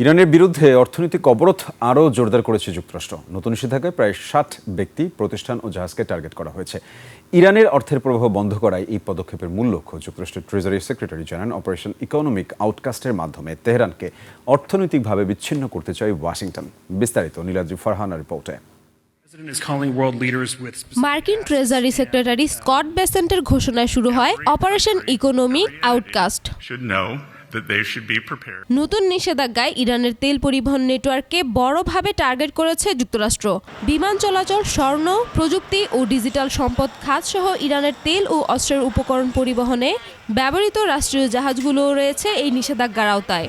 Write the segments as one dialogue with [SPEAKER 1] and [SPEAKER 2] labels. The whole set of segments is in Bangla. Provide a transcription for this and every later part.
[SPEAKER 1] ইরানের বিরুদ্ধে অর্থনৈতিক অবরোধ আরও জোরদার করেছে যুক্তরাষ্ট্র। নতুন নিষেধাজ্ঞায় প্রায় ৬০ ব্যক্তি, প্রতিষ্ঠান ও জাহাজকে টার্গেট করা হয়েছে। ইরানের অর্থের প্রবাহ বন্ধ করায় এই পদক্ষেপের মূল লক্ষ্য। যুক্তরাষ্ট্রের ট্রেজারি সেক্রেটারি জানান, অপারেশন ইকোনমিক আউটকাস্টের মাধ্যমে তেহরানকে অর্থনৈতিকভাবে বিচ্ছিন্ন করতে চায় ওয়াশিংটন। বিস্তারিত নীলাদ্রি ফারহানা রিপোর্টে।
[SPEAKER 2] মার্কিন ট্রেজারি সেক্রেটারি স্কট বেসেন্টের ঘোষণায় শুরু হয় অপারেশন ইকোনমিক আউটকাস্ট। নতুন নিষেধাজ্ঞায় ইরানের তেল পরিবহন নেটওয়ার্ককে বড়ভাবে টার্গেট করেছে যুক্তরাষ্ট্র। বিমান চলাচল, স্বর্ণ, প্রযুক্তি ও ডিজিটাল সম্পদ খাতসহ ইরানের তেল ও অস্ত্রের উপকরণ পরিবহনে ব্যবহৃত রাষ্ট্রীয় জাহাজগুলোও রয়েছে এই নিষেধাজ্ঞার আওতায়।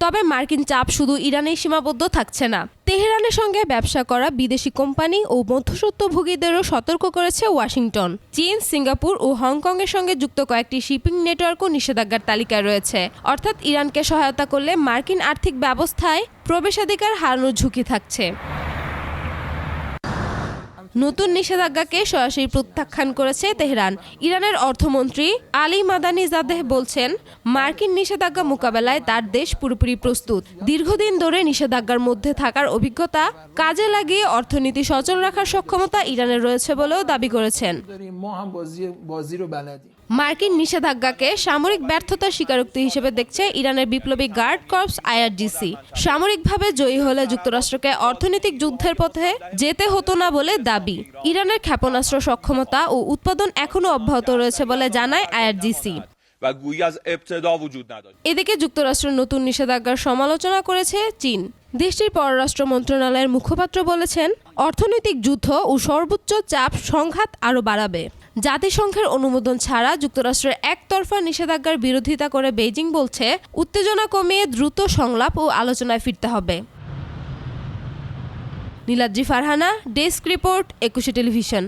[SPEAKER 2] তবে মার্কিন চাপ শুধু ইরানেই সীমাবদ্ধ থাকছে না। তেহরানের সঙ্গে ব্যবসা করা বিদেশি কোম্পানি ও মধ্যস্বত্বভোগীদেরও সতর্ক করেছে ওয়াশিংটন। চীন, সিঙ্গাপুর ও হংকংয়ের সঙ্গে যুক্ত কয়েকটি শিপিং নেটওয়ার্কও নিষেধাজ্ঞার তালিকায় রয়েছে। অর্থাৎ ইরানকে সহায়তা করলে মার্কিন আর্থিক ব্যবস্থায় প্রবেশাধিকার হারানোর ঝুঁকি থাকছে। নতুন নিষেধাজ্ঞাকে সরাসরি প্রত্যাখ্যান করেছে তেহরান। ইরানের অর্থমন্ত্রী আলী মাদানিজাদেহ বলছেন, মার্কিন নিষেধাজ্ঞা মোকাবেলায় তার দেশ পুরোপুরি প্রস্তুত। দীর্ঘদিন ধরে নিষেধাজ্ঞার মধ্যে থাকার অভিজ্ঞতা কাজে লাগিয়ে অর্থনীতি সচল রাখার সক্ষমতা ইরানের রয়েছে বলেও দাবি করেছেন। মার্কিন নিষেধাজ্ঞাকে সামরিক ব্যর্থতার স্বীকারোক্তি হিসেবে দেখছে ইরানের বিপ্লবী গার্ড কর্পস IRGC। সামরিকভাবে জয়ী হলে যুক্তরাষ্ট্রকে অর্থনৈতিক যুদ্ধের পথে যেতে হতো না বলে দাবি। ইরানের ক্ষেপণাস্ত্র সক্ষমতা ও উৎপাদন এখনও অব্যাহত রয়েছে বলে জানায় IRGC। এদিকে যুক্তরাষ্ট্রের নতুন নিষেধাজ্ঞার সমালোচনা করেছে চীন। দেশটির পররাষ্ট্র মন্ত্রণালয়ের মুখপাত্র বলেছেন, অর্থনৈতিক যুদ্ধ ও সর্বোচ্চ চাপ সংঘাত আরও বাড়াবে। জাতিসংঘের অনুমোদন ছাড়া যুক্তরাষ্ট্রের একতরফা নিষেধাজ্ঞার বিরোধিতা করে বেইজিং বলছে, উত্তেজনা কমিয়ে দ্রুত সংলাপ ও আলোচনায় ফিরতে হবে। Niladri Farhana, desk report, 21 television.